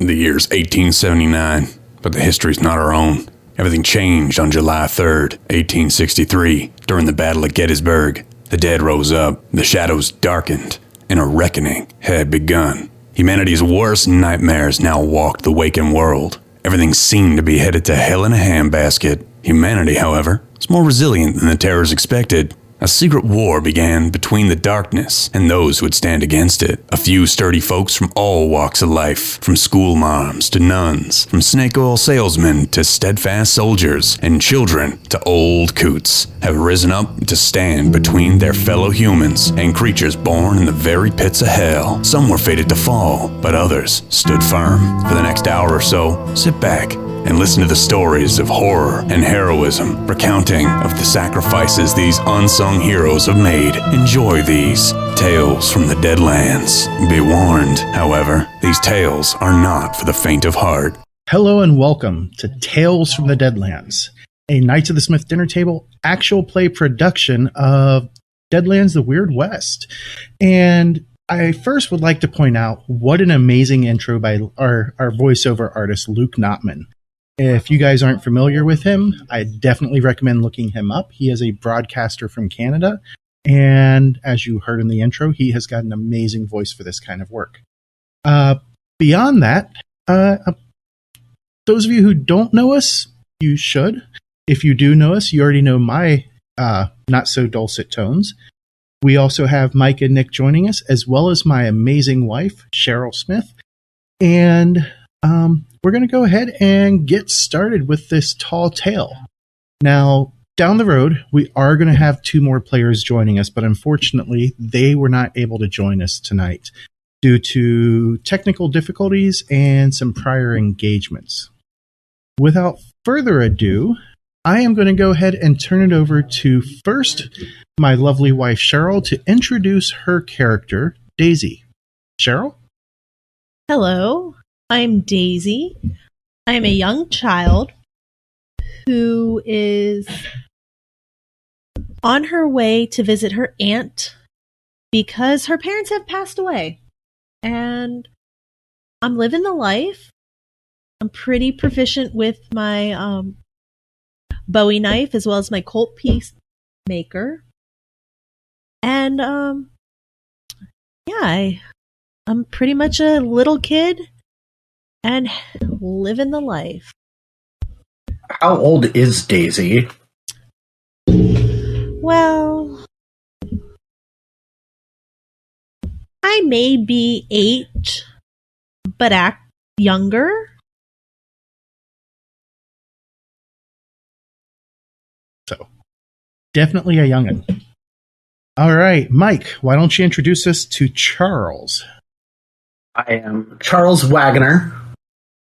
The year's 1879, but the history's not our own. Everything changed on July 3rd, 1863, during the Battle of Gettysburg. The dead rose up, the shadows darkened, and a reckoning had begun. Humanity's worst nightmares now walked the waking world. Everything seemed to be headed to hell in a handbasket. Humanity, however, was more resilient than the terrors expected. A secret war began between the darkness and those who would stand against it. A few sturdy folks from all walks of life, from schoolmarms to nuns, from snake oil salesmen to steadfast soldiers, and children to old coots, have risen up to stand between their fellow humans and creatures born in the very pits of hell. Some were fated to fall, but others stood firm. For the next hour or so, sit back and listen to the stories of horror and heroism, recounting of the sacrifices these unsung heroes have made. Enjoy these tales from the Deadlands. Be warned, however, these tales are not for the faint of heart. Hello and welcome to Tales from the Deadlands, a Knights of the Smith Dinner Table actual play production of Deadlands: The Weird West. And I first would like to point out what an amazing intro by our voiceover artist, Luke Notman. If you guys aren't familiar with him, I definitely recommend looking him up. He is a broadcaster from Canada, and as you heard in the intro, he has got an amazing voice for this kind of work. Beyond that, those of you who don't know us, you should. If you do know us, you already know my not-so-dulcet tones. We also have Mike and Nick joining us, as well as my amazing wife, Cheryl Smith. And we're going to go ahead and get started with this tall tale. Now, down the road, we are going to have two more players joining us, but unfortunately, they were not able to join us tonight due to technical difficulties and some prior engagements. Without further ado, I am going to go ahead and turn it over to first my lovely wife, Cheryl, to introduce her character, Daisy. Cheryl? Hello. I'm Daisy. I am a young child who is on her way to visit her aunt because her parents have passed away. And I'm living the life. I'm pretty proficient with my Bowie knife as well as my Colt piece maker. And I'm pretty much a little kid and living the life. How old is Daisy? Well, I may be 8, but act younger. So, definitely a young'un. All right, Mike, why don't you introduce us to Charles? I am Charles Wagoner,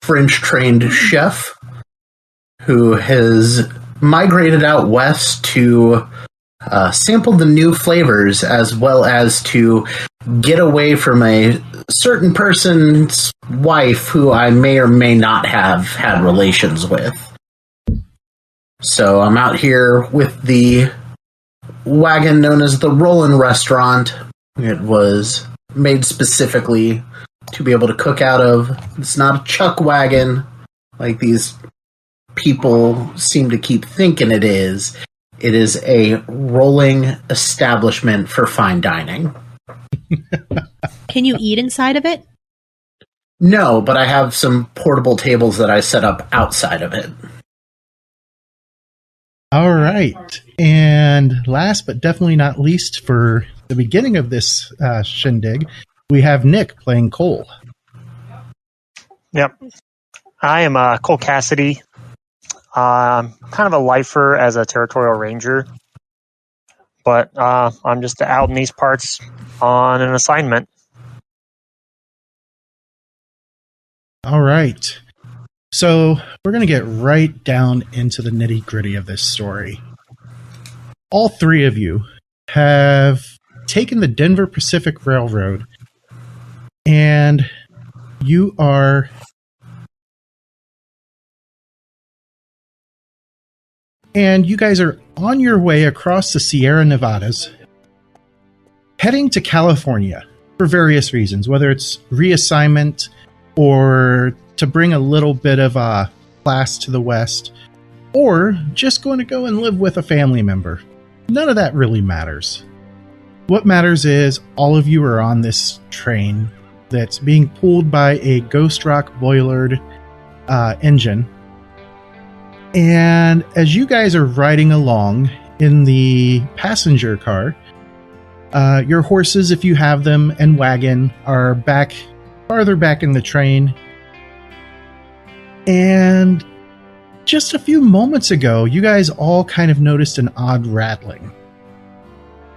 French-trained chef who has migrated out west to sample the new flavors as well as to get away from a certain person's wife who I may or may not have had relations with. So I'm out here with the wagon known as the Rollin' Restaurant. It was made specifically to be able to cook out of. It's not a chuck wagon like these people seem to keep thinking it is. It is a rolling establishment for fine dining. Can you eat inside of it? No, but I have some portable tables that I set up outside of it. All right. And last but definitely not least, for the beginning of this shindig, we have Nick playing Cole. Yep. I am Cole Cassidy. I'm kind of a lifer as a territorial ranger, but I'm just out in these parts on an assignment. All right. So we're going to get right down into the nitty-gritty of this story. All three of you have taken the Denver Pacific Railroad, and you are you guys are on your way across the Sierra Nevadas, heading to California for various reasons, whether it's reassignment, or to bring a little bit of class to the West, or just going to go and live with a family member. None of that really matters. What matters is all of you are on this train that's being pulled by a Ghost Rock boilered engine. And as you guys are riding along in the passenger car, your horses, if you have them, and wagon are farther back in the train. And just a few moments ago, you guys all kind of noticed an odd rattling.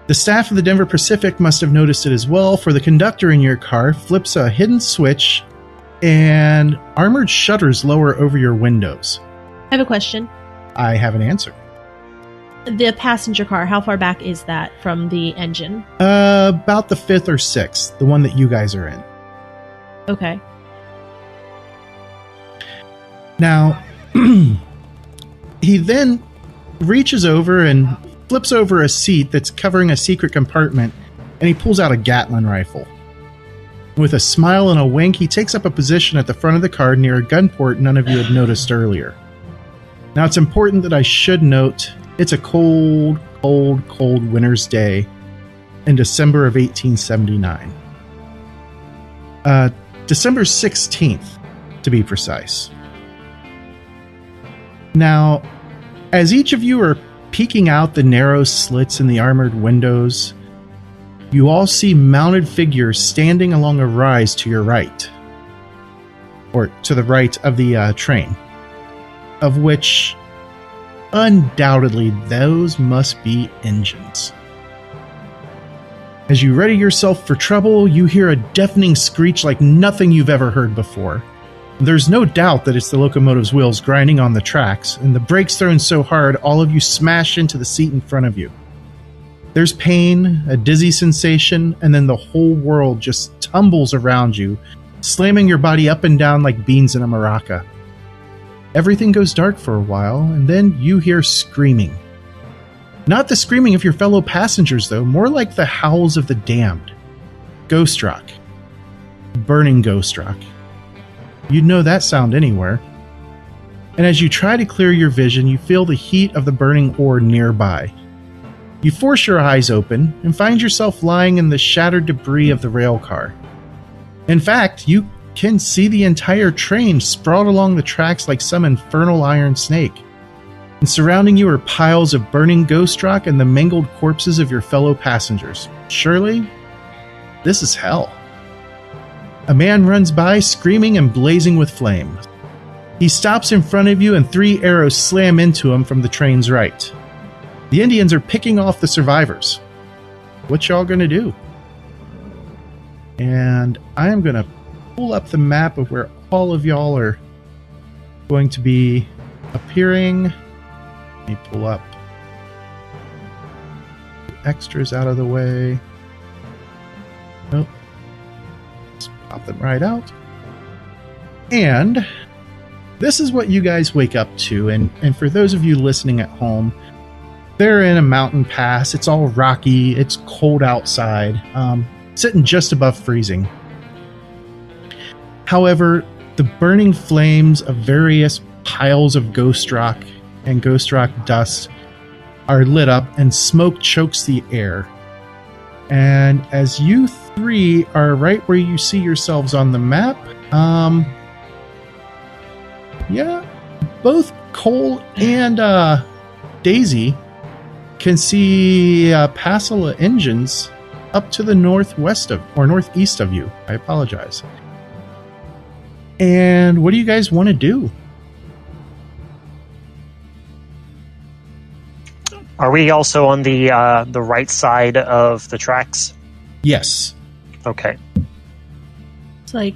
The staff of the Denver Pacific must have noticed it as well, for the conductor in your car flips a hidden switch and armored shutters lower over your windows. I have a question. I have an answer. The passenger car, how far back is that from the engine? About the 5th or 6th, the one that you guys are in. Okay. Now, he then reaches over and flips over a seat that's covering a secret compartment, and he pulls out a Gatling rifle. With a smile and a wink, he takes up a position at the front of the car near a gun port none of you had noticed earlier. Now, it's important that I should note it's a cold, cold, cold winter's day in December of 1879. December 16th, to be precise. Now, as each of you are peeking out the narrow slits in the armored windows, you all see mounted figures standing along a rise to your right, or to the right of the train, of which undoubtedly those must be engines. As you ready yourself for trouble, you hear a deafening screech like nothing you've ever heard before. There's no doubt that it's the locomotive's wheels grinding on the tracks, and the brakes thrown so hard all of you smash into the seat in front of you. There's pain, a dizzy sensation, and then the whole world just tumbles around you, slamming your body up and down like beans in a maraca. Everything goes dark for a while, and then you hear screaming. Not the screaming of your fellow passengers, though, more like the howls of the damned. Ghost rock. Burning ghost rock. You'd know that sound anywhere. And as you try to clear your vision, you feel the heat of the burning ore nearby. You force your eyes open and find yourself lying in the shattered debris of the rail car. In fact, you can see the entire train sprawled along the tracks like some infernal iron snake. And surrounding you are piles of burning ghost rock and the mangled corpses of your fellow passengers. Surely, this is hell. A man runs by, screaming and blazing with flame. He stops in front of you and 3 arrows slam into him from the train's right. The Indians are picking off the survivors. What y'all gonna do? And I am gonna pull up the map of where all of y'all are going to be appearing. Let me pull up extras out of the way. Nope. Pop them right out. And this is what you guys wake up to. And for those of you listening at home, they're in a mountain pass. It's all rocky. It's cold outside. Sitting just above freezing. However, the burning flames of various piles of ghost rock and ghost rock dust are lit up, and smoke chokes the air. And as you 3 are right where you see yourselves on the map, both Cole and Daisy can see a passel of engines up to the northwest of, or northeast of you. I apologize. And what do you guys want to do? Are we also on the right side of the tracks? Yes. Okay. It's like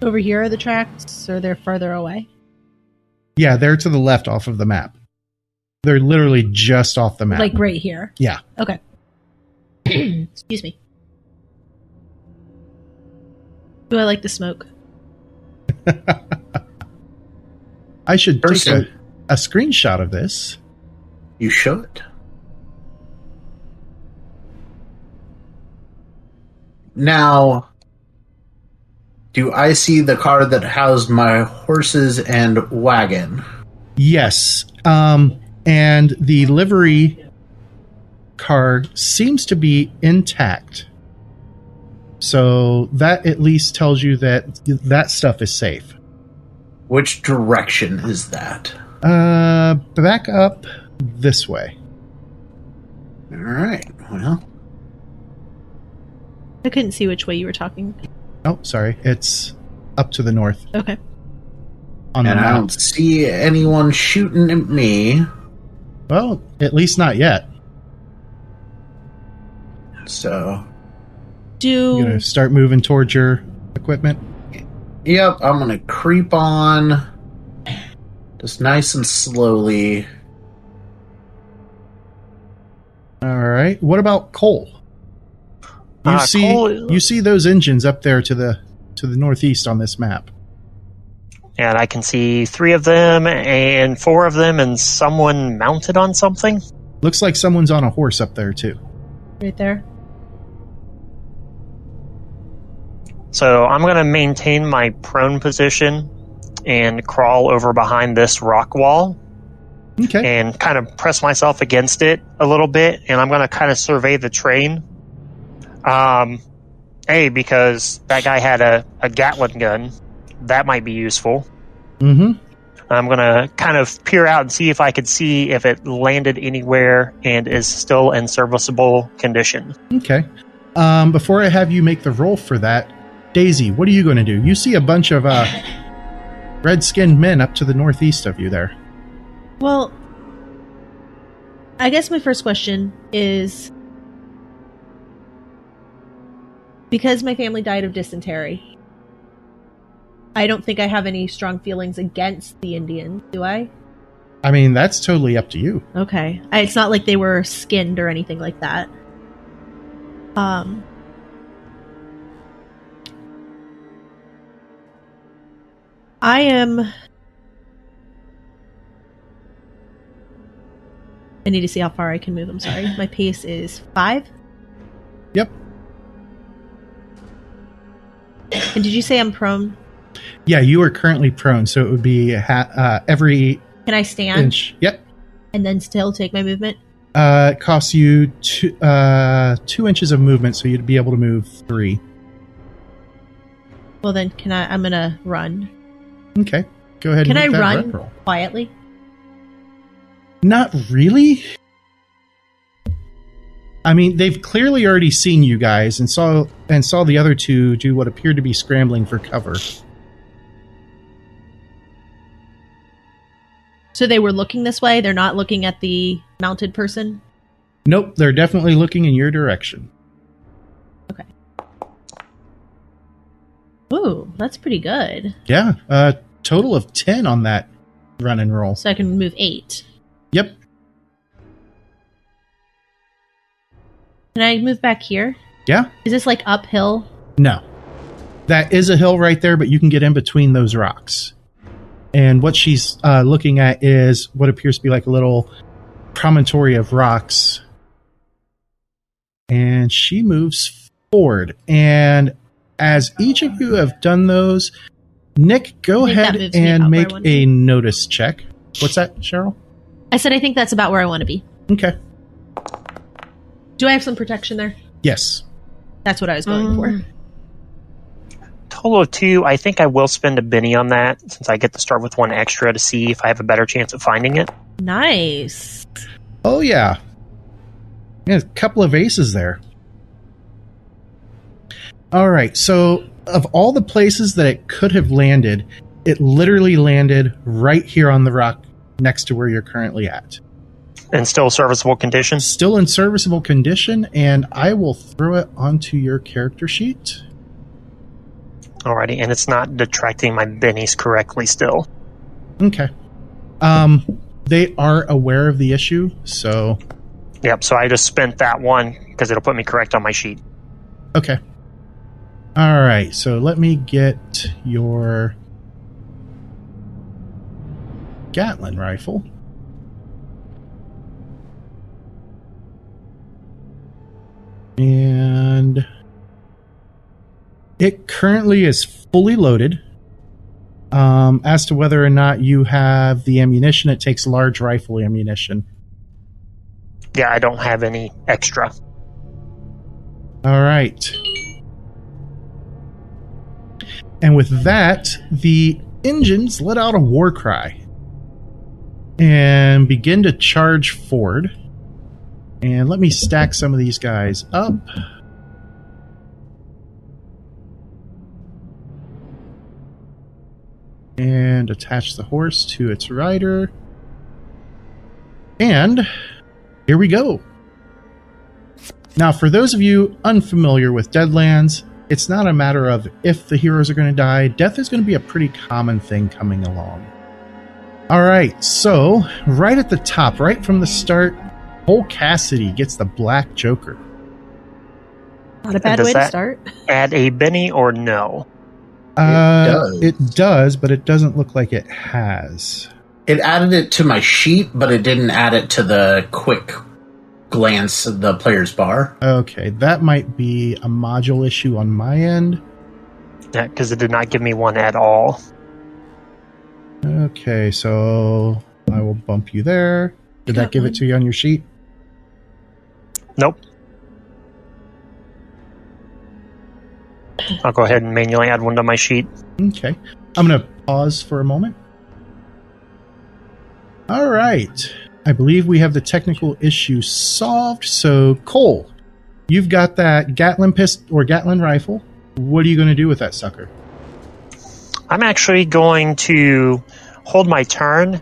over here are the tracks, or they're farther away? Yeah, they're to the left off of the map. They're literally just off the map. Like right here? Yeah. Okay. Excuse me. Do I like the smoke? I should take Person. a screenshot of this. You should. Now, Do I see the car that housed my horses and wagon? Yes. And the livery car seems to be intact. So that at least tells you that that stuff is safe. Which direction is that? Back up this way. All right. Well, I couldn't see which way you were talking. Oh, sorry. It's up to the north. Okay. On the and I map. don't see anyone shooting at me. Well, at least not yet. So, You're going to start moving towards your equipment? yep, I'm going to creep on just nice and slowly. All right. What about coal? Coal- You see those engines up there to the northeast on this map. And I can see 3 of them and 4 of them and someone mounted on something. Looks like someone's on a horse up there too. Right there. So I'm going to maintain my prone position and crawl over behind this rock wall Okay. and kind of press myself against it a little bit. And I'm going to kind of survey the train. Because that guy had a Gatling gun. That might be useful. Mm-hmm. I'm going to kind of peer out and see if I could see if it landed anywhere and is still in serviceable condition. Okay. Before I have you make the roll for that, Daisy, what are you going to do? You see a bunch of red-skinned men up to the northeast of you there. Well, I guess my first question is, because my family died of dysentery, I don't think I have any strong feelings against the Indians, do I? I mean, that's totally up to you. Okay. It's not like they were skinned or anything like that. I need to see how far I can move. I'm sorry. My pace is 5. Yep. And did you say I'm prone? Yeah, you are currently prone, so it would be every Can I stand inch. Yep. and then still take my movement? It costs you 2 inches of movement, so you'd be able to move 3. Well, then I'm going to run. Okay. Go ahead Can and I make that run roll. quietly? Not really. I mean, they've clearly already seen you guys and saw the other two do what appeared to be scrambling for cover. So they were looking this way? They're not looking at the mounted person? Nope, they're definitely looking in your direction. Okay. Ooh, that's pretty good. Yeah, total of 10 on that run and roll. So I can move 8. Yep. Can I move back here? Yeah? Is this like uphill? No. That is a hill right there, but you can get in between those rocks. And what she's looking at is what appears to be like a little promontory of rocks. And she moves forward. And as each of you have done those, Nick, go I think that ahead moves me and about where I make want to a be. notice check. What's that, Cheryl? I said I think that's about where I want to be. Okay. Do I have some protection there? Yes. That's what I was going for. Total of 2. I think I will spend a Benny on that since I get to start with 1 extra to see if I have a better chance of finding it. Nice. Oh, yeah. Yeah, a couple of aces there. All right, so of all the places that it could have landed, it literally landed right here on the rock next to where you're currently at. And still serviceable condition. Still in serviceable condition, and I will throw it onto your character sheet. Alrighty, and it's not detracting my bennies correctly still. Okay. They are aware of the issue, so... Yep, so I just spent that 1 because it'll put me correct on my sheet. Okay. All right, so let me get your Gatling rifle. And it currently is fully loaded. As to whether or not you have the ammunition, it takes large rifle ammunition. Yeah, I don't have any extra. All right. And with that, the engines let out a war cry and begin to charge forward. And let me stack some of these guys up. And attach the horse to its rider. And here we go. Now, for those of you unfamiliar with Deadlands, it's not a matter of if the heroes are going to die. Death is going to be a pretty common thing coming along. All right, so right at the top, right from the start, Cole Cassidy gets the Black Joker. Not a bad way to start. Add a Benny or no? It does, but it doesn't look like it has. It added it to my sheet, but it didn't add it to the quick glance of the player's bar. Okay, that might be a module issue on my end. Yeah, because it did not give me one at all. Okay, so I will bump you there. Did that give it to you on your sheet? Nope. I'll go ahead and manually add one to my sheet. Okay. I'm going to pause for a moment. All right. I believe we have the technical issue solved. So, Cole, you've got that Gatlin pistol or Gatlin rifle. What are you going to do with that sucker? I'm actually going to hold my turn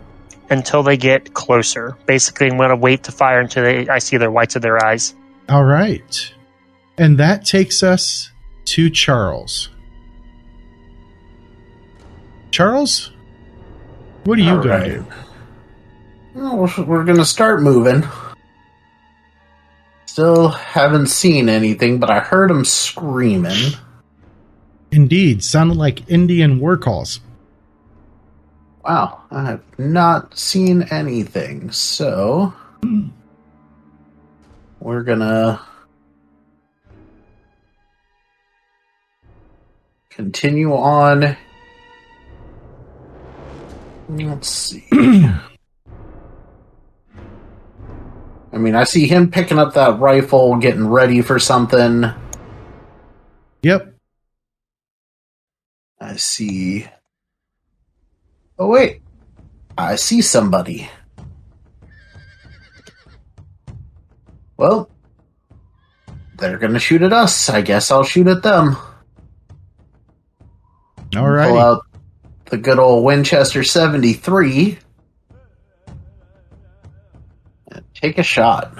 until they get closer. Basically, I'm going to wait to fire until I see their whites of their eyes. All right. And that takes us to Charles. Charles, what are you going to do? Well, we're going to start moving. Still haven't seen anything, but I heard him screaming. Indeed, sounded like Indian war calls. Wow, I have not seen anything, so we're gonna continue on. Let's see. I mean, I see him picking up that rifle, getting ready for something. Yep. I see... Oh, wait. I see somebody. Well, they're going to shoot at us. I guess I'll shoot at them. All right. Pull out the good old Winchester 73. And take a shot.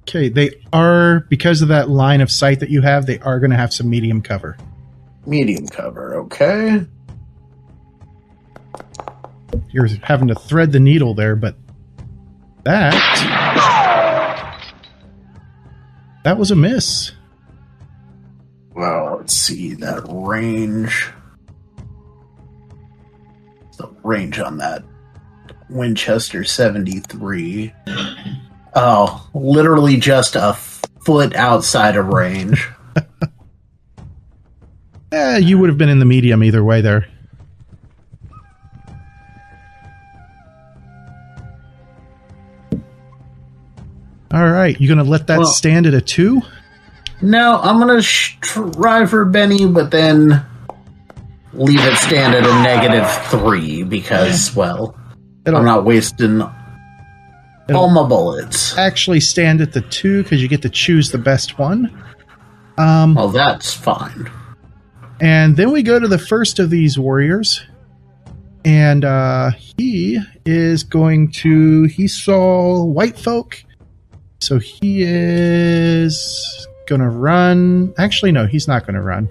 Okay, they are, because of that line of sight that you have, they are going to have some medium cover. Medium cover, okay. You're having to thread the needle there, but that was a miss. Well, let's see that range. The range on that Winchester 73. Oh, literally just a foot outside of range. You would have been in the medium either way there. All right, you going to let that stand at a 2? No, I'm going to try for Benny, but then leave it stand at a -3 because, well, I'm not wasting all my bullets. Actually stand at the 2 because you get to choose the best one. Oh, that's fine. And then we go to the first of these warriors. And he is going to... He saw white folk. So he is going to run. Actually, no, he's not going to run.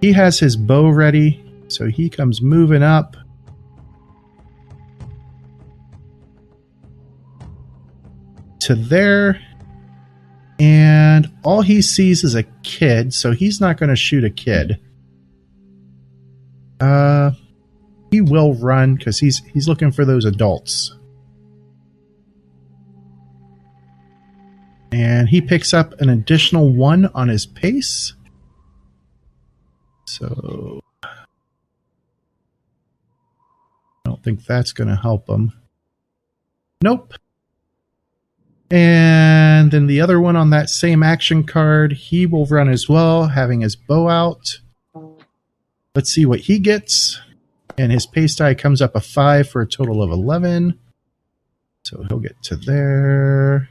He has his bow ready. So he comes moving up. To there. And all he sees is a kid. So he's not going to shoot a kid. He will run because he's looking for those adults. And he picks up an additional 1 on his pace. So I don't think that's going to help him. Nope. And then the other one on that same action card, he will run as well, having his bow out. Let's see what he gets. And his pace die comes up a 5 for a total of 11. So he'll get to there.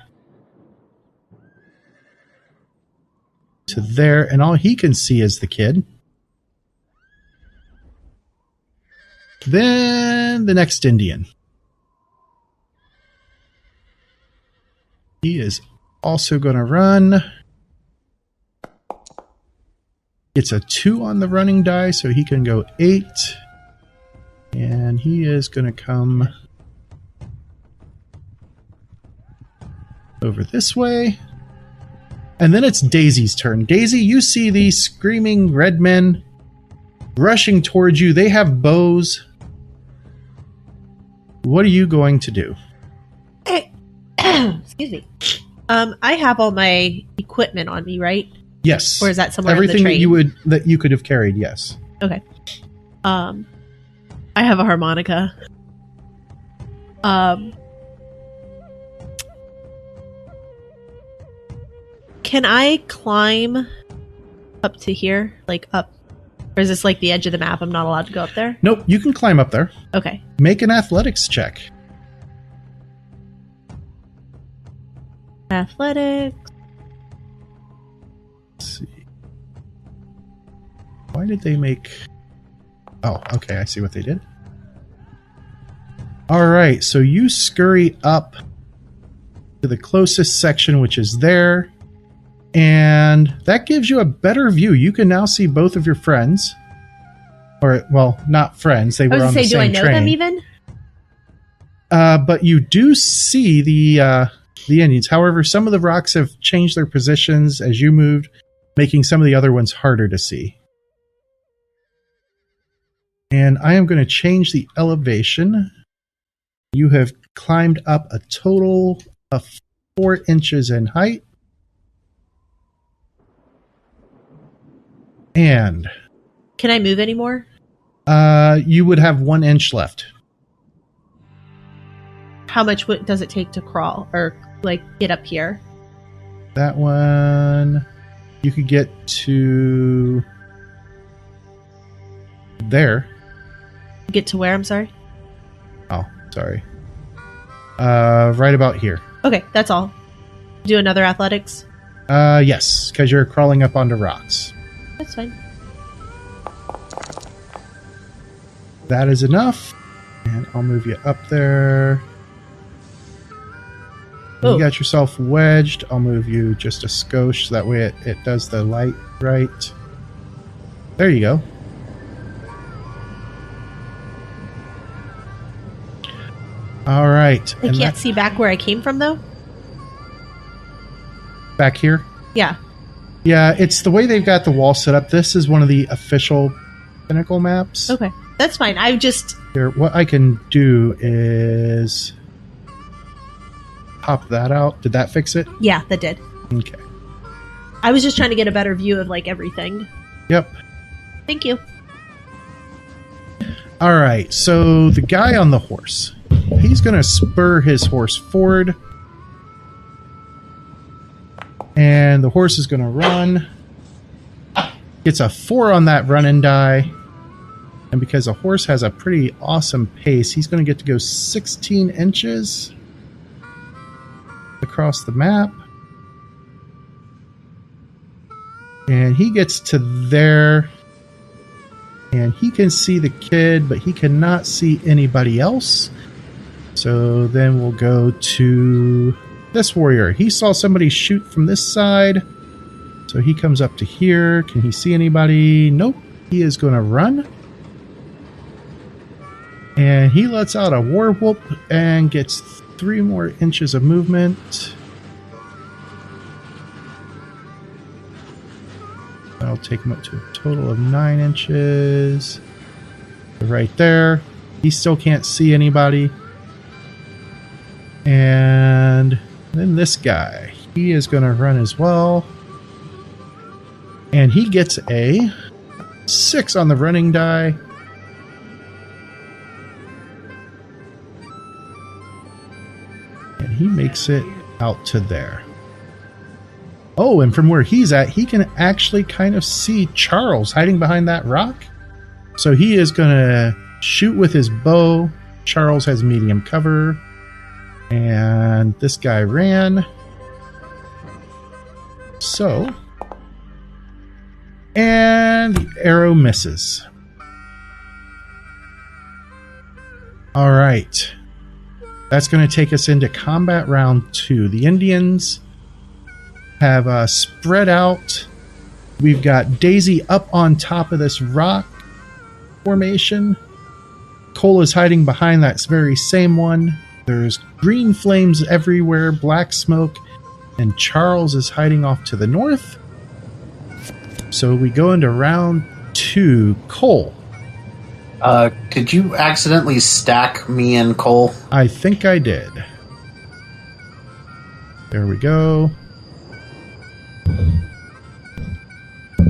To there. And all he can see is the kid. Then the next Indian. He is also going to run. It's a 2 on the running die, so he can go 8. And he is going to come over this way. And then it's Daisy's turn. Daisy, you see these screaming red men rushing towards you. They have bows. What are you going to do? Excuse me. I have all my equipment on me, right? Yes. Or is that somewhere everything in the train? that you could have carried? Yes. Okay. I have a harmonica. Can I climb up to here? Like up? Or is this like the edge of the map? I'm not allowed to go up there? Nope, you can climb up there. Okay. Make an athletics check. Athletics. Let's see. Why did they make... Oh, okay, I see what they did. Alright, so you scurry up to the closest section, which is there. And that gives you a better view. You can now see both of your friends. Or, well, not friends. They were on the same train. Do I know them even? But you do see the Indians. However, some of the rocks have changed their positions as you moved, making some of the other ones harder to see. And I am going to change the elevation. You have climbed up a total of 4 inches in height. And can I move anymore? You would have 1 inch left. How much does it take to crawl or like get up here? That one, you could get to there. Get to where? I'm sorry. Oh, sorry. Right about here. Okay, that's all. Do another athletics? Yes, because you're crawling up onto rocks. That's fine. That is enough. And I'll move you up there. You got yourself wedged. I'll move you just a skosh so that way it does the light right. There you go. All right. I can't see back where I came from, though? Back here? Yeah. Yeah, it's the way they've got the wall set up. This is one of the official Pinnacle maps. Okay, that's fine. I've just... Here, what I can do is pop that out. Did that fix it? Yeah, that did. Okay. I was just trying to get a better view of, like, everything. Yep. Thank you. All right, so the guy on the horse, he's going to spur his horse forward. And the horse is going to run. Gets a 4 on that running die. And because a horse has a pretty awesome pace, he's going to get to go 16 inches across the map. And he gets to there. And he can see the kid, but he cannot see anybody else. So then we'll go to this warrior. He saw somebody shoot from this side. So he comes up to here. Can he see anybody? Nope. He is going to run. And he lets out a war whoop and gets 3 more inches of movement. That'll take him up to a total of 9 inches. Right there. He still can't see anybody. And then this guy. He is going to run as well. And he gets a 6 on the running die. And he makes it out to there. Oh, and from where he's at, he can actually kind of see Charles hiding behind that rock. So he is going to shoot with his bow. Charles has medium cover. And this guy ran. So. And the arrow misses. All right. That's going to take us into combat round 2. The Indians have spread out. We've got Daisy up on top of this rock formation. Cole is hiding behind that very same one. There's green flames everywhere, black smoke, and Charles is hiding off to the north. So we go into round 2. Cole. Did you accidentally stack me and Cole? I think I did. There we go.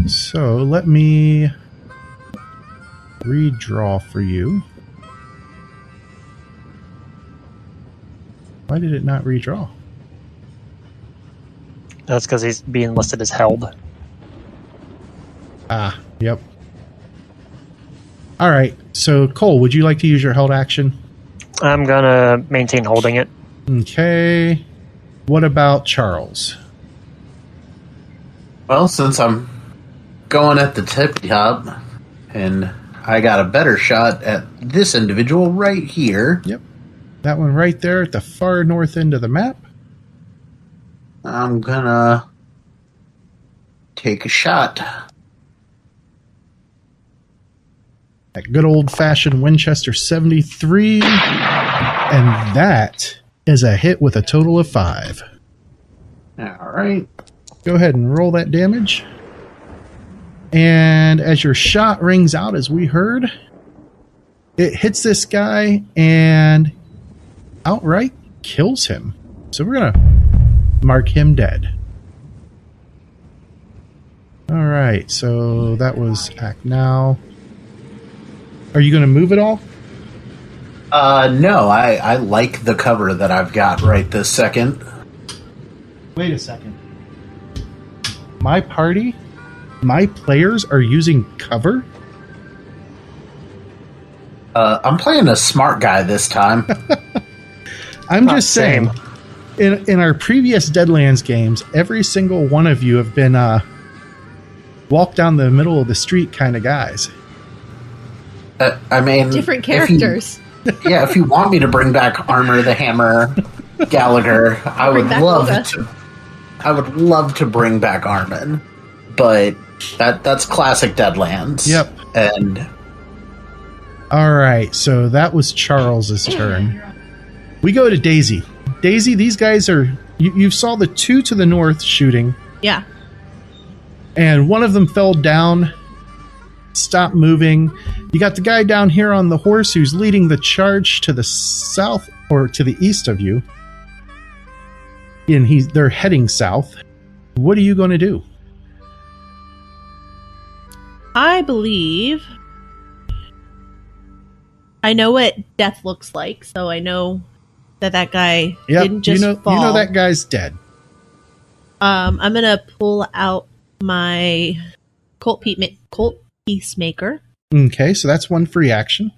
So let me redraw for you. Why did it not redraw? That's because he's being listed as held. Ah, yep. All right. So, Cole, would you like to use your held action? I'm going to maintain holding it. Okay. What about Charles? Well, since I'm going at the tippy top, and I got a better shot at this individual right here. Yep. That one right there at the far north end of the map. I'm gonna take a shot. That good old-fashioned Winchester 73. And that is a hit with a total of 5. All right. Go ahead and roll that damage. And as your shot rings out, as we heard, it hits this guy and outright kills him. So we're going to mark him dead. All right, so that was act now. Are you going to move at all? No, I like the cover that I've got right this second. Wait a second. My party, my players are using cover? I'm playing a smart guy this time. I'm just saying. In our previous Deadlands games, every single one of you have been walk down the middle of the street kind of guys. I mean, Different characters. If you want me to bring back Armor the Hammer, Gallagher, I would love to bring back Armin, but that's classic Deadlands. Yep. And all right, so that was Charles's turn. We go to Daisy. Daisy, these guys are... You saw the 2 to the north shooting. Yeah. And one of them fell down, stopped moving. You got the guy down here on the horse who's leading the charge to the south, or to the east of you. And they're heading south. What are you going to do? I believe I know what death looks like, so I know that guy didn't just fall. You know that guy's dead. I'm gonna pull out my Colt Peacemaker. Okay, so that's one free action.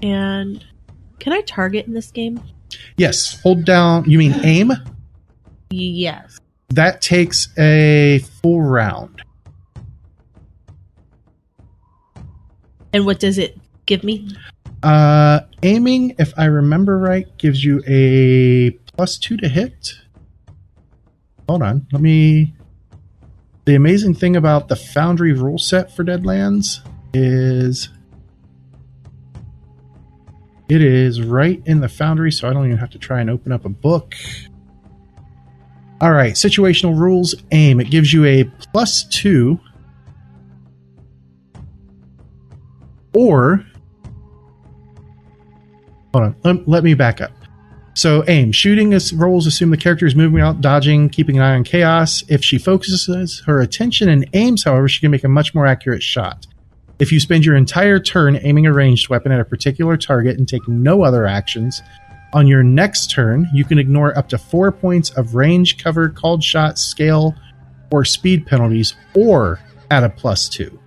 And can I target in this game? Yes, hold down. You mean aim? Yes. That takes a full round. And what does it give me? Aiming, if I remember right, gives you a +2 to hit. Hold on, The amazing thing about the Foundry rule set for Deadlands is it is right in the Foundry, so I don't even have to try and open up a book. All right, situational rules, aim. It gives you a +2 or... Hold on, let me back up. So aim. Shooting rolls assume the character is moving out, dodging, keeping an eye on chaos. If she focuses her attention and aims, however, she can make a much more accurate shot. If you spend your entire turn aiming a ranged weapon at a particular target and take no other actions, on your next turn, you can ignore up to 4 points of range, cover, called shot, scale, or speed penalties, or add a +2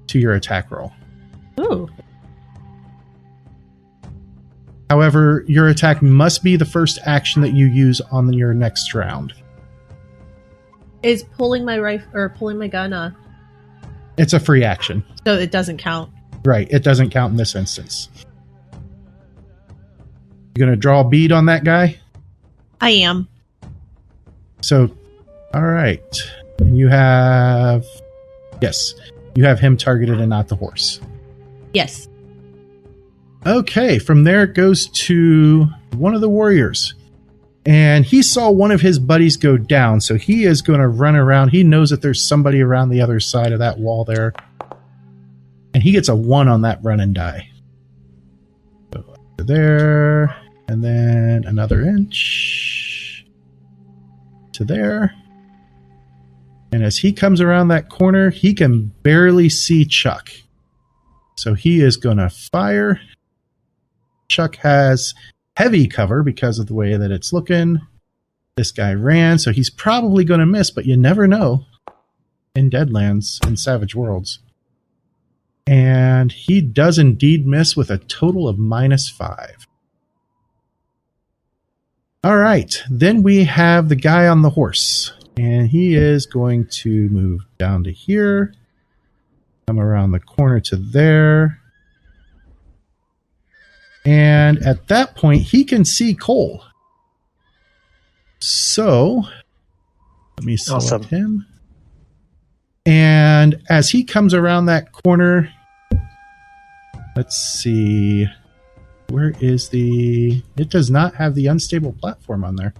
to your attack roll. Ooh. However, your attack must be the first action that you use on your next round. Is pulling my rifle or pulling my gun It's a free action. so it doesn't count? Right, it doesn't count in this instance. You're going to draw a bead on that guy? I am. So, all right. You have... Yes, you have him targeted and not the horse. Yes. Okay, from there it goes to one of the warriors. And he saw one of his buddies go down, so he is going to run around. He knows that there's somebody around the other side of that wall there. And he gets a 1 on that run and die. So up to there, and then another inch to there. And as he comes around that corner, he can barely see Chuck. So he is going to fire. Chuck has heavy cover because of the way that it's looking. This guy ran, so he's probably going to miss, but you never know in Deadlands and Savage Worlds. And he does indeed miss with a total of -5. All right, then we have the guy on the horse, and he is going to move down to here, come around the corner to there. And at that point, he can see Cole. So, let me select him. And as he comes around that corner, let's see. Where is the... It does not have the unstable platform on there.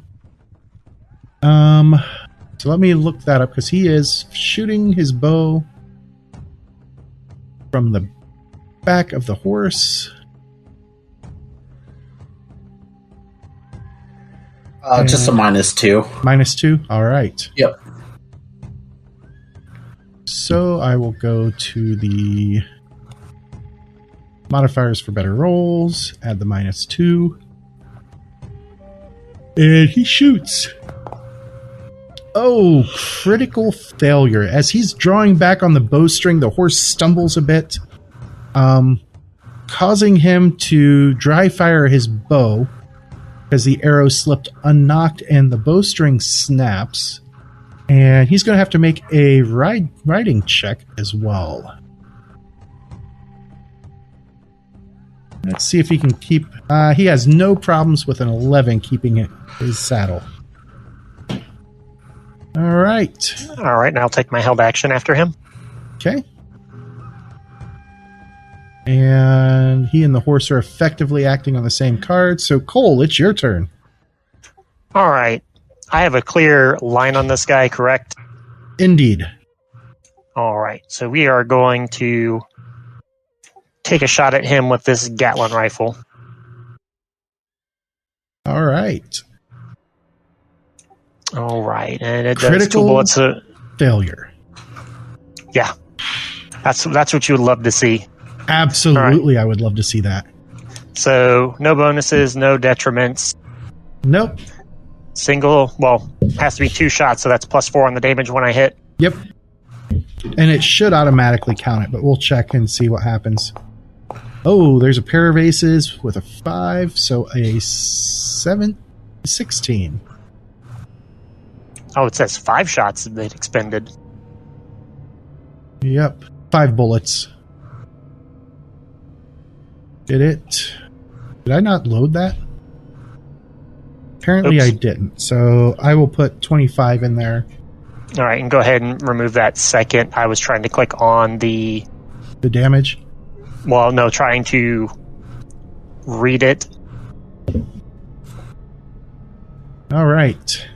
So let me look that up, because he is shooting his bow from the back of the horse. Just a -2. -2? All right. Yep. So I will go to the modifiers for better rolls, add the -2. And he shoots. Oh, critical failure. As he's drawing back on the bowstring, the horse stumbles a bit, causing him to dry fire his bow, because the arrow slipped unknocked and the bowstring snaps. And he's going to have to make a riding check as well. Let's see if he can keep... he has no problems with an 11 keeping his saddle. All right. All right, now I'll take my held action after him. Okay. And he and the horse are effectively acting on the same card. So, Cole, it's your turn. All right. I have a clear line on this guy, correct? Indeed. All right. So we are going to take a shot at him with this Gatling rifle. All right. All right. And it does Critical 2 bullets. Failure. Yeah. That's what you would love to see. Absolutely, right. I would love to see that. So, no bonuses, no detriments. Nope. Has to be 2 shots, so that's +4 on the damage when I hit. Yep. And it should automatically count it, but we'll check and see what happens. Oh, there's a pair of aces with a 5, so a 16. Oh, it says 5 shots that expended. Yep. 5 bullets. Did I not load that? Apparently Oops. I didn't. So I will put 25 in there. All right, and go ahead and remove that second. I was trying to click on the damage. Well, no, trying to read it. All right.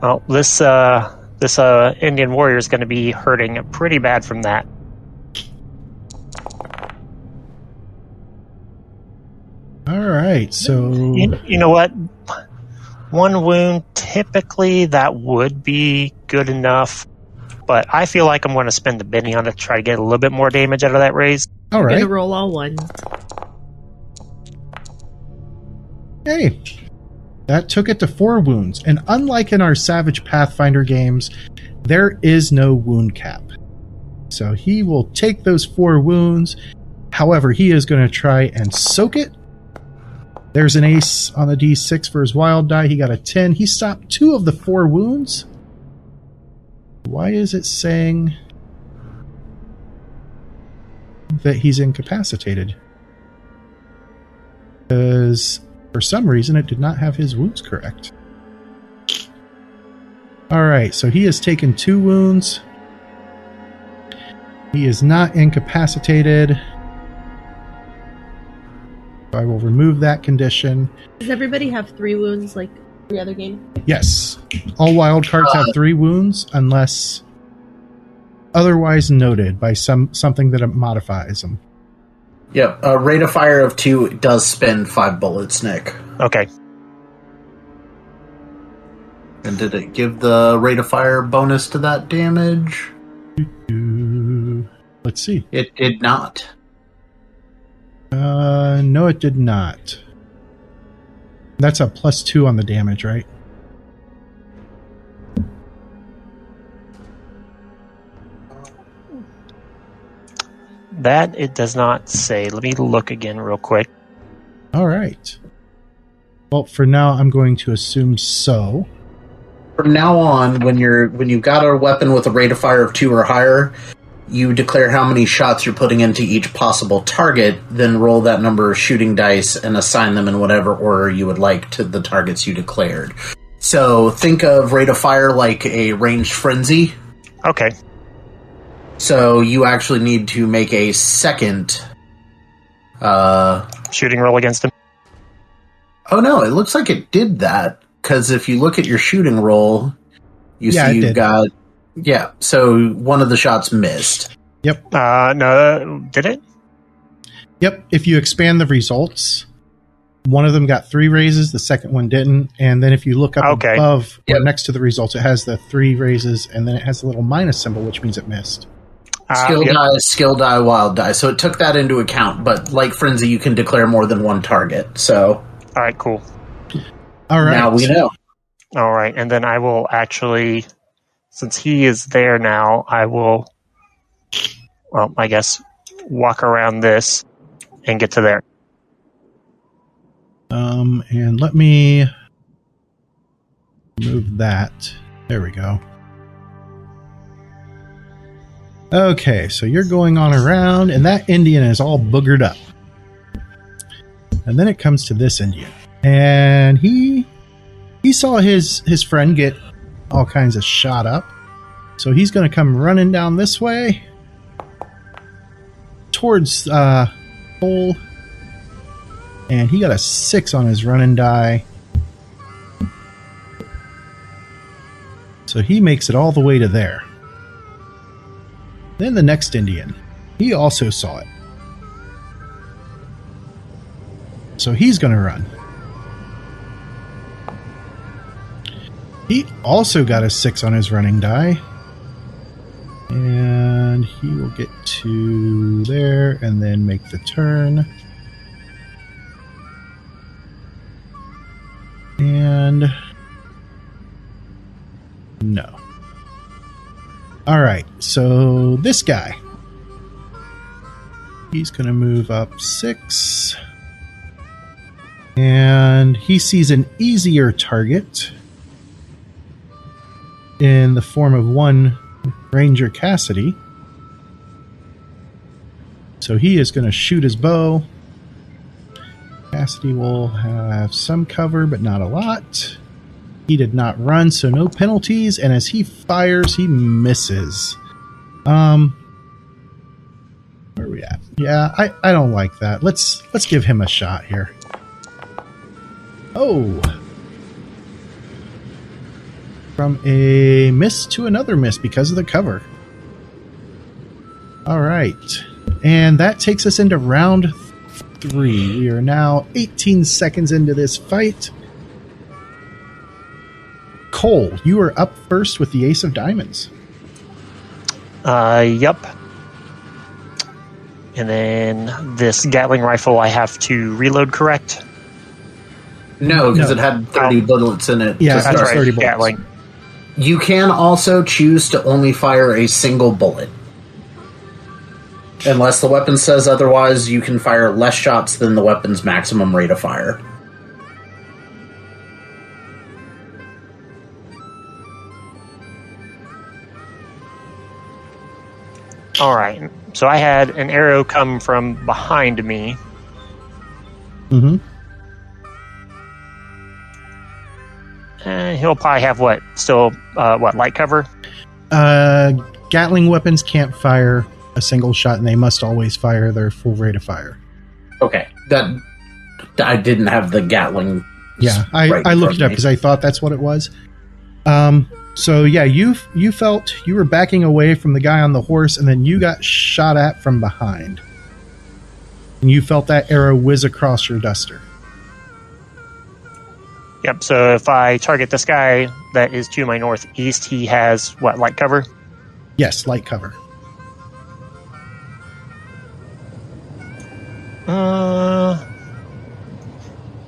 Well, this Indian warrior is going to be hurting pretty bad from that. All All right, so You know what? One wound, typically that would be good enough. But I feel like I'm going to spend the Benny on it to try to get a little bit more damage out of that raise. all I'm right. gonna roll all ones. Hey, that took it to 4 wounds. And unlike in our Savage Pathfinder games, there is no wound cap. So he will take those 4 wounds. However, he is going to try and soak it. There's an ace on the d6 for his wild die. He got a 10. He stopped 2 of the 4 wounds. Why is it saying that he's incapacitated? Because for some reason it did not have his wounds correct. Alright, so he has taken 2 wounds. He is not incapacitated. I will remove that condition. Does everybody have 3 wounds like every other game? Yes. All wild cards have 3 wounds unless otherwise noted by something that modifies them. Yep, a rate of fire of 2 does spend 5 bullets, Nick. Okay. And did it give the rate of fire bonus to that damage? Let's see. It did not. No, it did not. That's a +2 on the damage, right? That it does not say. Let me look again real quick. All right. Well, for now, I'm going to assume so. From now on, when you've got a weapon with a rate of fire of 2 or higher, you declare how many shots you're putting into each possible target, then roll that number of shooting dice and assign them in whatever order you would like to the targets you declared. So think of rate of fire like a ranged frenzy. Okay. So you actually need to make a second... Shooting roll against him. Oh no, it looks like it did that, because if you look at your shooting roll, you see you've got... Yeah, so one of the shots missed. Yep. No, did it? Yep. If you expand the results, one of them got 3 raises, the second one didn't. And then if you look up above or next to the results, it has the 3 raises, and then it has a little minus symbol, which means it missed. Skill die, wild die. So it took that into account, but like Frenzy, you can declare more than one target. So, all right, cool. All right. Now we know. All right, and then I will actually... Since he is there now, I will, well, I guess, walk around this and get to there. And let me move that. There we go. Okay, so you're going on around, and that Indian is all boogered up. And then it comes to this Indian. And he saw his friend get all kinds of shot up. So he's going to come running down this way towards Cole. And he got a 6 on his running die. So he makes it all the way to there. Then the next Indian, he also saw it. So he's going to run. He also got a 6 on his running die. And he will get to there and then make the turn. And no. Alright, so this guy. He's going to move up 6. And he sees an easier target in the form of one Ranger Cassidy. So he is going to shoot his bow. Cassidy will have some cover, but not a lot. He did not run, so no penalties. And as he fires, he misses. Where are we at? Yeah, I don't like that. Let's give him a shot here. Oh. From a miss to another miss because of the cover. All right. And that takes us into round 3. We are now 18 seconds into this fight. Cole, you are up first with the Ace of Diamonds. Yep. And then this Gatling rifle, I have to reload, correct? No, because it had 30 bullets in it. Yeah, to that's start. 30 bullets. Gatling. You can also choose to only fire a single bullet. Unless the weapon says otherwise, you can fire less shots than the weapon's maximum rate of fire. All right. So I had an arrow come from behind me. Mm-hmm. He'll probably have what? Still, light cover? Gatling weapons can't fire a single shot, and they must always fire their full rate of fire. Okay, that I didn't have the Gatling. Yeah, I looked it up because I thought that's what it was. So yeah, you felt you were backing away from the guy on the horse, and then you got shot at from behind, and you felt that arrow whiz across your duster. Yep, so if I target this guy that is to my northeast, he has, what, light cover? Yes, light cover.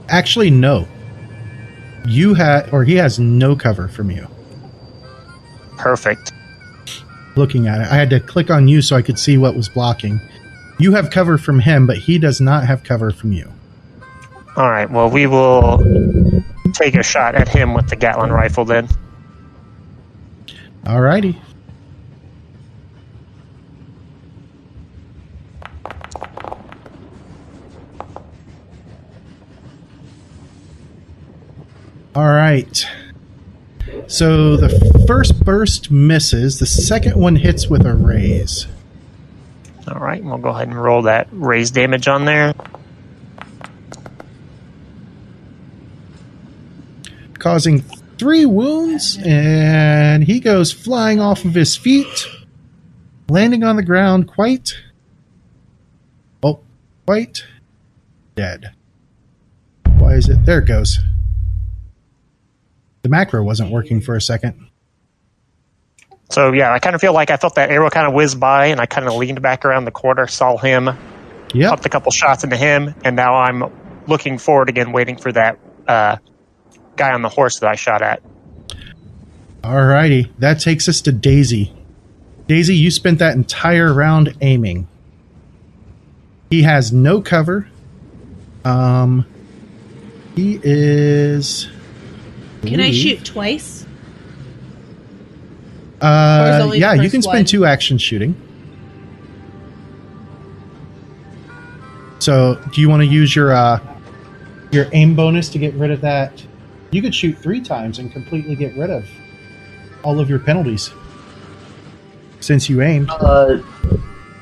Actually, no. He has no cover from you. Perfect. Looking at it, I had to click on you so I could see what was blocking. You have cover from him, but he does not have cover from you. All right, well, we will take a shot at him with the Gatling rifle then. Alrighty. Alright. So the first burst misses. The second one hits with a raise. All right, we'll go ahead and roll that raise damage on there. Causing 3 wounds, and he goes flying off of his feet, landing on the ground quite dead. Why is it? There it goes. The macro wasn't working for a second. So yeah, I kind of feel like I felt that arrow kind of whiz by, and I kind of leaned back around the corner, saw him, pumped a couple shots into him, and now I'm looking forward again, waiting for that guy on the horse that I shot at. Alrighty, that takes us to Daisy. Daisy, you spent that entire round aiming. He has no cover. He is... Can I shoot twice? Yeah, you can spend 2 actions shooting. So, do you want to use your aim bonus to get rid of that? You could shoot 3 times and completely get rid of all of your penalties. Since you aimed.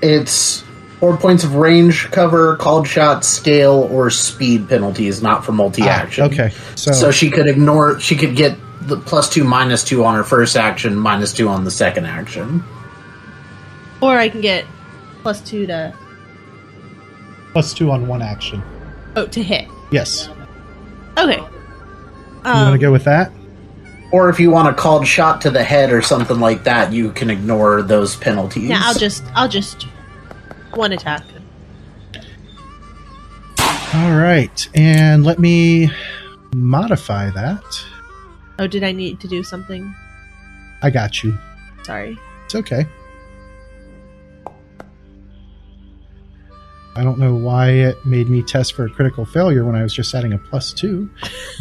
It's 4 points of range, cover, called shot, scale, or speed penalties, not for multi-action. Okay. So she could get the +2, -2 on her first action, -2 on the second action. Or I can get +2 to... +2 on 1 action. Oh, to hit. Yes. Okay. You want to go with that? Or if you want a called shot to the head or something like that, you can ignore those penalties. Yeah, I'll just 1 attack. All right, and let me modify that. Oh, did I need to do something? I got you. Sorry. It's okay. I don't know why it made me test for a critical failure when I was just adding a +2,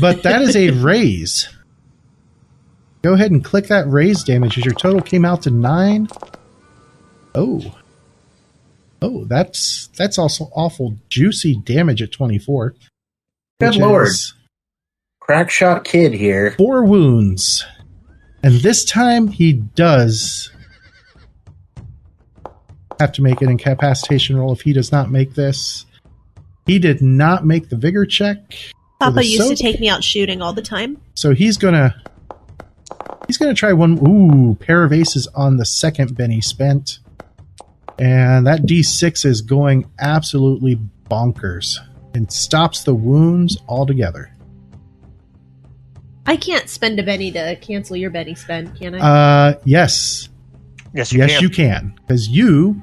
but that is a raise. Go ahead and click that raise damage as your total came out to 9. Oh, that's also awful juicy damage at 24. Good lord. Crackshot kid here. 4 wounds. And this time he does have to make an incapacitation roll if he does not make this. He did not make the vigor check. Papa used to take me out shooting all the time. So he's gonna try one. Ooh, pair of aces on the second Benny spent. And that D6 is going absolutely bonkers and stops the wounds altogether. I can't spend a Benny to cancel your Benny spend, can I? Yes. Yes, You can. Because you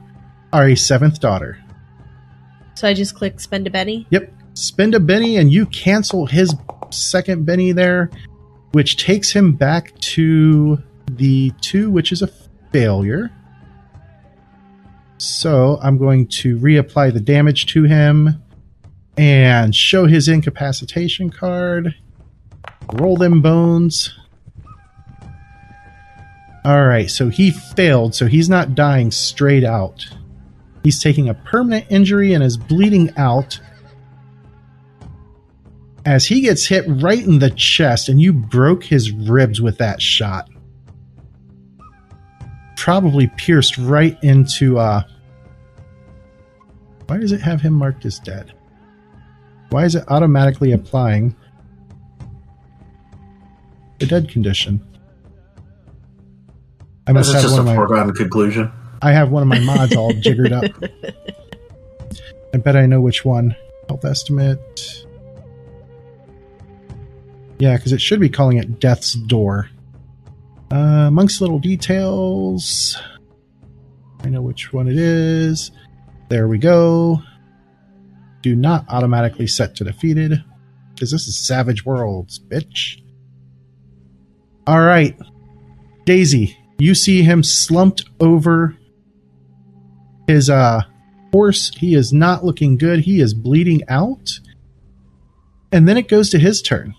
are a 7th daughter. So I just click spend a Benny? Yep. Spend a Benny and you cancel his 2nd Benny there, which takes him back to the 2, which is a failure. So I'm going to reapply the damage to him and show his incapacitation card. Roll them bones. Alright, so he failed, so he's not dying straight out. He's taking a permanent injury and is bleeding out as he gets hit right in the chest, and you broke his ribs with that shot. Probably pierced right into, why does it have him marked as dead? Why is it automatically applying the dead condition? I must That's have just one a of my, foregone conclusion. I have one of my mods all jiggered up. I bet I know which one. Health estimate. Yeah, because it should be calling it Death's Door. Amongst little details. I know which one it is. There we go. Do not automatically set to defeated. Because this is Savage Worlds, bitch. Alright. Daisy, you see him slumped over his horse. He is not looking good. He is bleeding out. And then it goes to his turn.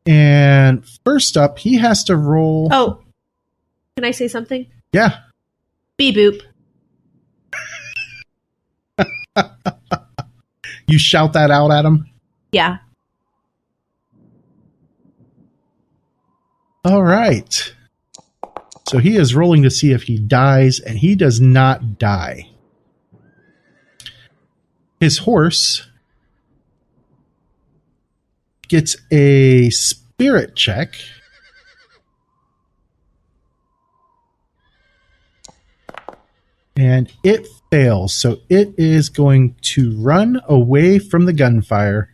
And first up, he has to roll... Oh, can I say something? Yeah. Beep boop. You shout that out at him? Yeah. All right. So he is rolling to see if he dies, and he does not die. His horse gets a spirit check. And it fails, so it is going to run away from the gunfire.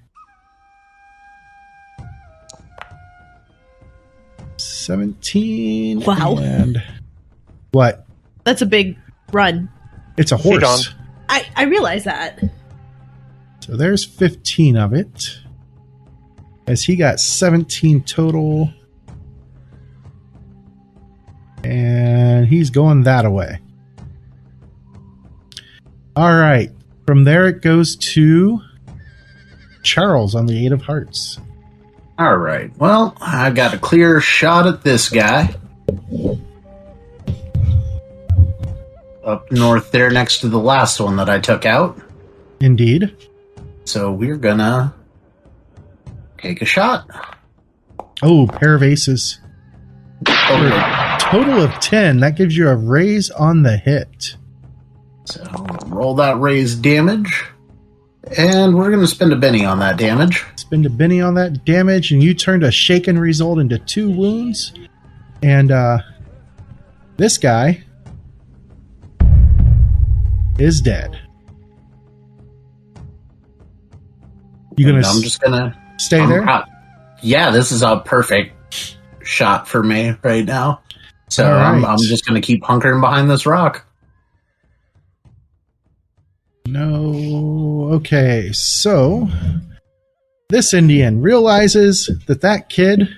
17. Wow. And what? That's a big run. It's a horse. I realize that. So there's 15 of it. As he got 17 total. And he's going that away. All right. From there, it goes to Charles on the 8 of Hearts. All right. Well, I got a clear shot at this guy. Up north there next to the last one that I took out. Indeed. So we're gonna take a shot. Oh, pair of aces. Okay. Total of 10. That gives you a raise on the hit. So roll that raised damage. And we're going to spend a Benny on that damage. Spend a Benny on that damage, and you turned a shaken result into 2 wounds. And this guy is dead. You gonna I'm just gonna stay there? Yeah, this is a perfect shot for me right now. So All right. I'm just gonna keep hunkering behind this rock. No. Okay, so this Indian realizes that that kid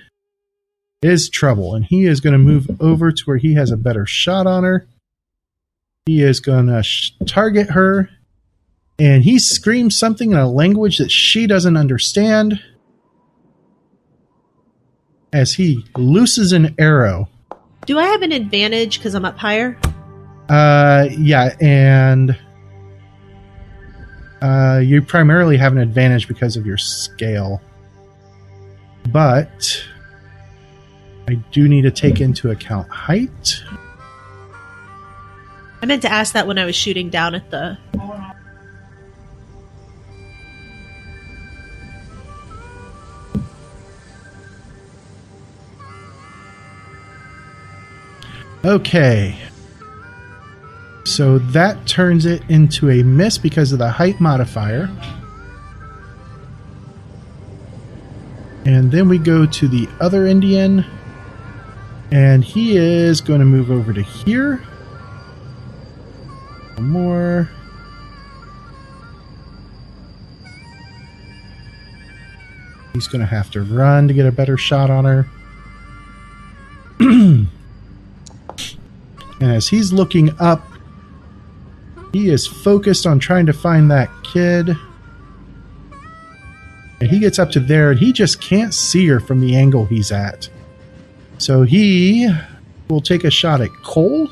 is trouble, and he is going to move over to where he has a better shot on her. He is going to target her, and he screams something in a language that she doesn't understand as he looses an arrow. Do I have an advantage because I'm up higher? Yeah, and you primarily have an advantage because of your scale. But I do need to take into account height. I meant to ask that when I was shooting down at the... Okay. So that turns it into a miss because of the height modifier. And then we go to the other Indian. And he is going to move over to here. One more. He's going to have to run to get a better shot on her. And as he's looking up, he is focused on trying to find that kid. And he gets up to there, and he just can't see her from the angle he's at. So he will take a shot at Cole.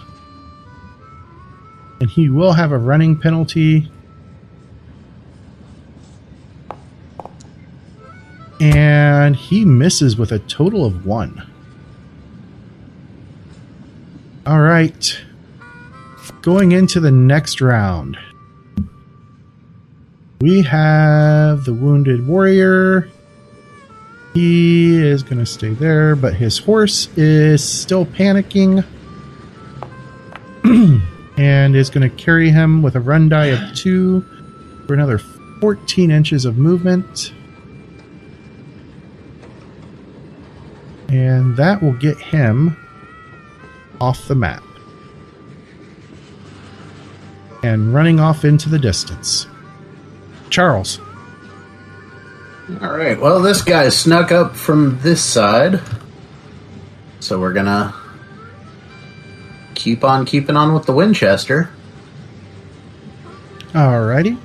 And he will have a running penalty. And he misses with a total of 1. All right. Going into the next round, we have the wounded warrior. He is going to stay there, but his horse is still panicking and is going to carry him with a run die of 2 for another 14 inches of movement. And that will get him off the map and running off into the distance. Charles. All right. Well, this guy snuck up from this side, so we're gonna keep on keeping on with the Winchester. Alrighty.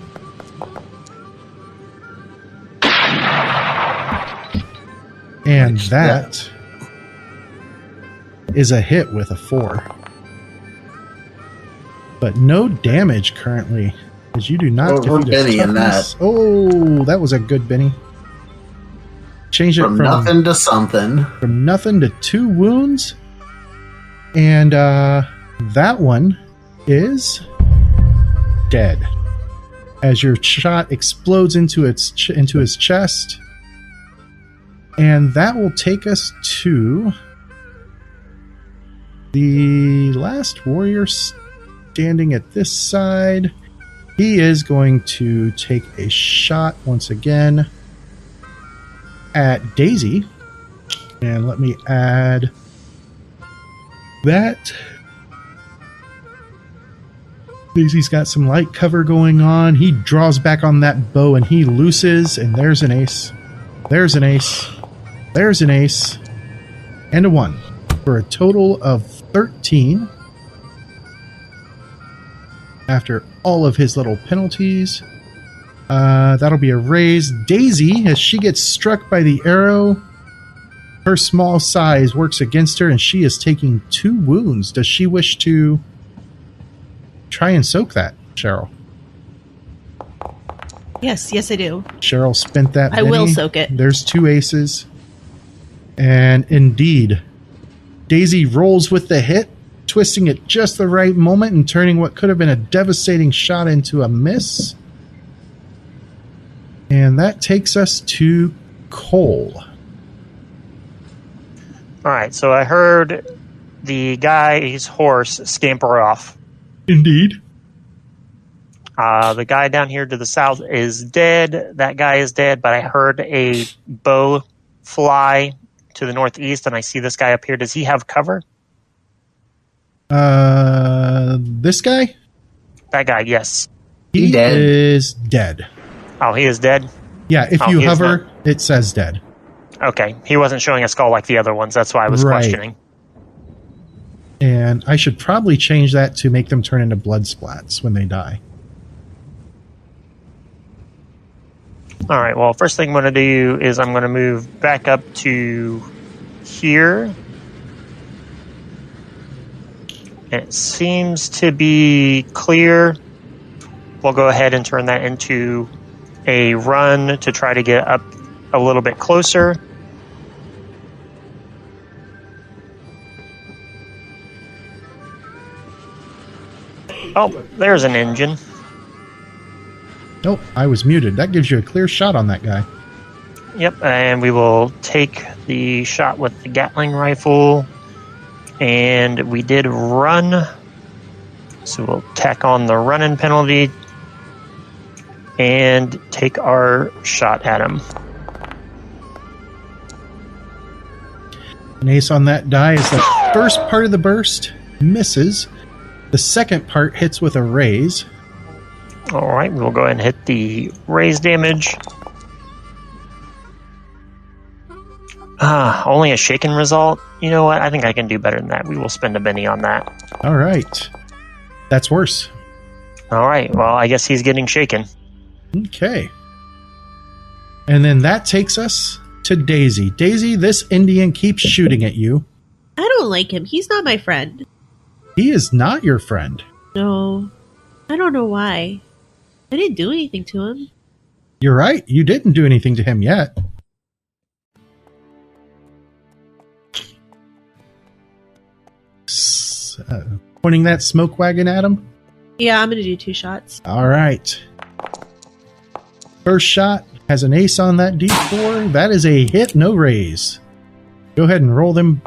And that is a hit with a 4. But no damage currently, as you do not we're defeat his Benny in toughness. that. Oh, that was a good Benny. Change it From nothing to something. From nothing to 2 wounds. And that one is dead. As your shot explodes into his chest. And that will take us to the last warrior standing at this side. He is going to take a shot once again at Daisy. And let me add that. Daisy's got some light cover going on. He draws back on that bow and he looses, and there's an ace. There's an ace. There's an ace. And a 1. For a total of 13. After all of his little penalties. That'll be a raise. Daisy, as she gets struck by the arrow, her small size works against her and she is taking 2 wounds. Does she wish to try and soak that, Cheryl? Yes, I do. Cheryl spent that. I will soak it. There's 2 aces. And indeed, Daisy rolls with the hit, twisting at just the right moment and turning what could have been a devastating shot into a miss. And that takes us to Cole. All right, so I heard the guy's horse scamper off. Indeed. The guy down here to the south is dead. That guy is dead, but I heard a bow fly to the northeast, and I see this guy up here. Does he have cover? This guy? That guy, yes. He dead? is dead. Oh, he is dead? Yeah, if Oh, you he is hover, it says dead. Okay, he wasn't showing a skull like the other ones. That's why I was Right. questioning. And I should probably change that to make them turn into blood splats when they die. All right, well, first thing I'm going to do is I'm going to move back up to here. It seems to be clear. We'll go ahead and turn that into a run to try to get up a little bit closer. Oh, there's an engine. Nope, I was muted. That gives you a clear shot on that guy. Yep, and we will take the shot with the Gatling rifle. And we did run So we'll tack on the running penalty and take our shot at him. An ace on that die is the first part of the burst. Misses. The second part hits with a raise. All right, we'll go ahead and hit the raise damage. Only a shaken result? You know what? I think I can do better than that. We will spend a Benny on that. All right. That's worse. All right, well, I guess he's getting shaken. Okay. And then that takes us to Daisy. Daisy, this Indian keeps shooting at you. I don't like him. He's not my friend. He is not your friend. No. I don't know why. I didn't do anything to him. You're right. You didn't do anything to him yet. Pointing that smoke wagon at him? Yeah, I'm going to do 2 shots. All right. First shot has an ace on that D4. That is a hit, no raise. Go ahead and roll them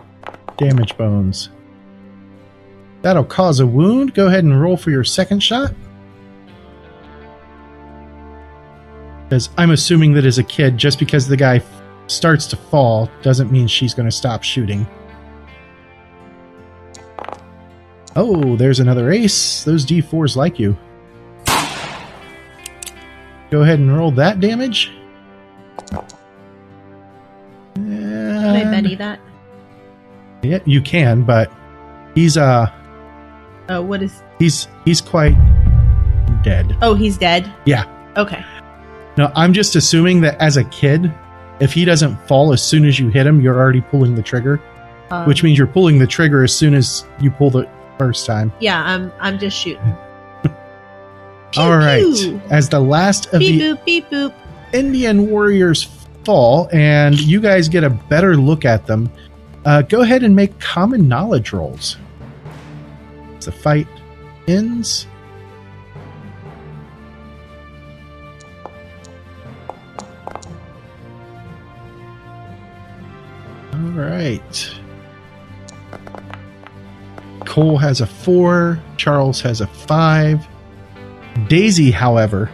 damage bones. That'll cause a wound. Go ahead and roll for your second shot. Because I'm assuming that as a kid, just because the guy starts to fall doesn't mean she's going to stop shooting. Oh, there's another ace. Those D4s like you. Go ahead and roll that damage. Can I Benny that? Yeah, you can, but he's what is... He's quite dead. Oh, he's dead? Yeah. Okay. No, I'm just assuming that as a kid, if he doesn't fall as soon as you hit him, you're already pulling the trigger. Which means you're pulling the trigger as soon as you pull the first time. Yeah, I'm just shooting. Pew, all right. pew. As the last of Beep the boop, beep boop. Indian warriors fall, and you guys get a better look at them, go ahead and make common knowledge rolls. As the fight ends. All right. Cole has a 4. Charles has a 5. Daisy, however,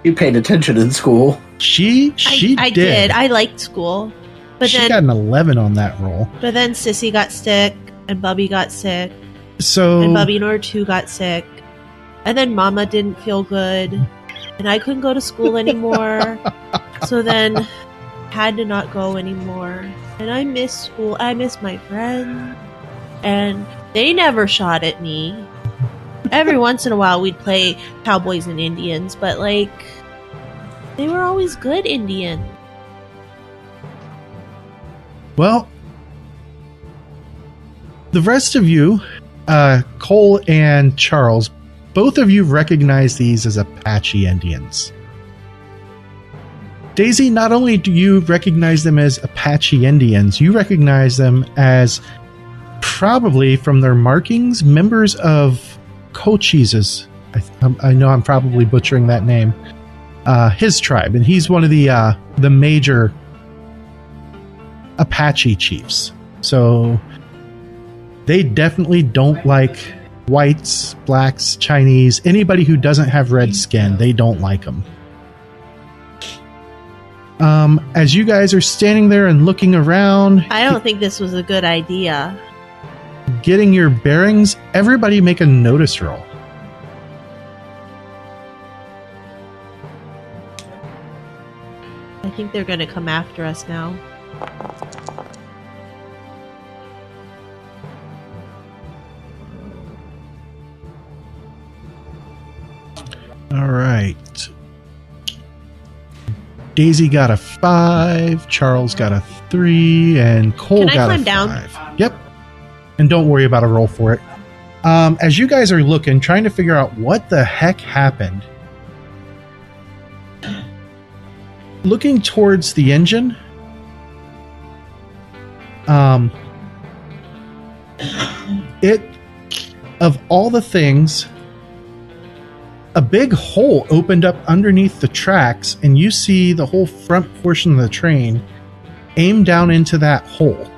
You paid attention in school. she I did. I liked school. But she then got an 11 on that roll. But then Sissy got sick, and Bubby got sick, So and Bubby number 2 got sick, and then Mama didn't feel good, and I couldn't go to school anymore. So then had to not go anymore. And I miss school. I miss my friends. And they never shot at me. Every once in a while we'd play Cowboys and Indians, but like they were always good Indians. well, the rest of you, Cole and Charles, both of you recognize these as Apache Indians. Daisy, not only do you recognize them as Apache Indians, you recognize them as probably from their markings members of Cochise. I know I'm probably butchering that name. His tribe, and he's one of the major Apache chiefs. So they definitely don't like whites, blacks, Chinese, anybody who doesn't have red skin. They don't like them. As you guys are standing there and looking around, I don't think this was a good idea. getting your bearings, everybody make a notice roll. I think they're going to come after us now. All right. Daisy got a 5, Charles got a 3, and Cole Can I got climb a down? 5. Yep. And don't worry about a roll for it. As you guys are looking, trying to figure out what the heck happened, looking towards the engine, it, of all the things, a big hole opened up underneath the tracks, and you see the whole front portion of the train aim down into that hole.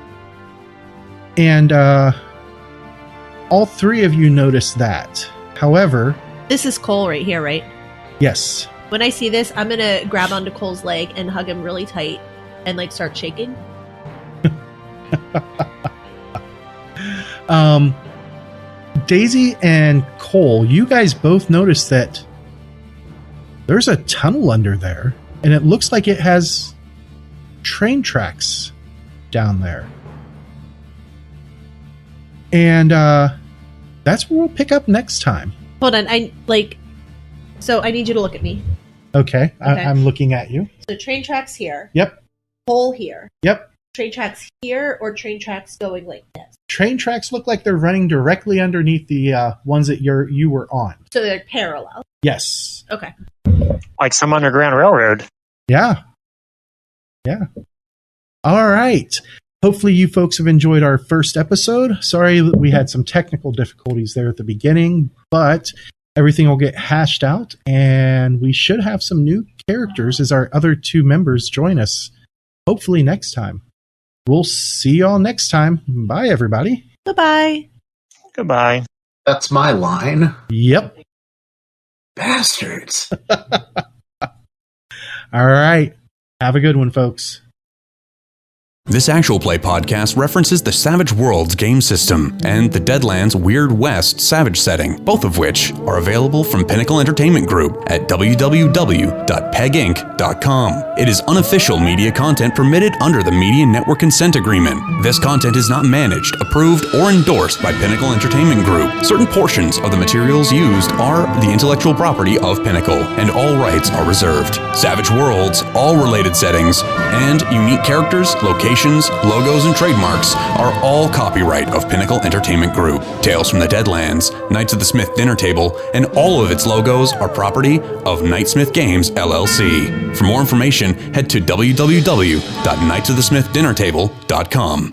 And all three of you notice that. However, This is Cole right here, right? yes, When I see this, I'm gonna grab onto Cole's leg and hug him really tight and like start shaking. Daisy and Cole, you guys both notice that there's a tunnel under there, and it looks like it has train tracks down there. And that's where we'll pick up next time. Hold on, so I need you to look at me. Okay, Okay. I'm looking at you. So train tracks here, Yep, Cole here, yep. train tracks here, or train tracks going like this. Train tracks look like they're running directly underneath the ones that you were on. So they're parallel. Yes. Okay. Like some underground railroad. Yeah. Yeah. All right. Hopefully you folks have enjoyed our first episode. Sorry that we had some technical difficulties there at the beginning, but everything will get hashed out, and we should have some new characters as our other two members join us, hopefully next time. We'll see y'all next time. Bye, everybody. Goodbye. Goodbye. That's my line. Yep. Bastards. All right. Have a good one, folks. This Actual Play podcast references the Savage Worlds game system and the Deadlands Weird West Savage setting, both of which are available from Pinnacle Entertainment Group at www.peginc.com. It is unofficial media content permitted under the Media Network Consent Agreement. This content is not managed, approved, or endorsed by Pinnacle Entertainment Group. Certain portions of the materials used are the intellectual property of Pinnacle, and all rights are reserved. Savage Worlds, all related settings, and unique characters, locations, logos, and trademarks are all copyright of Pinnacle Entertainment Group. Tales from the Deadlands, Knights of the Smith Dinner Table, and all of its logos are property of Knightsmith Games, LLC. For more information, head to www.knightsofthesmithdinnertable.com.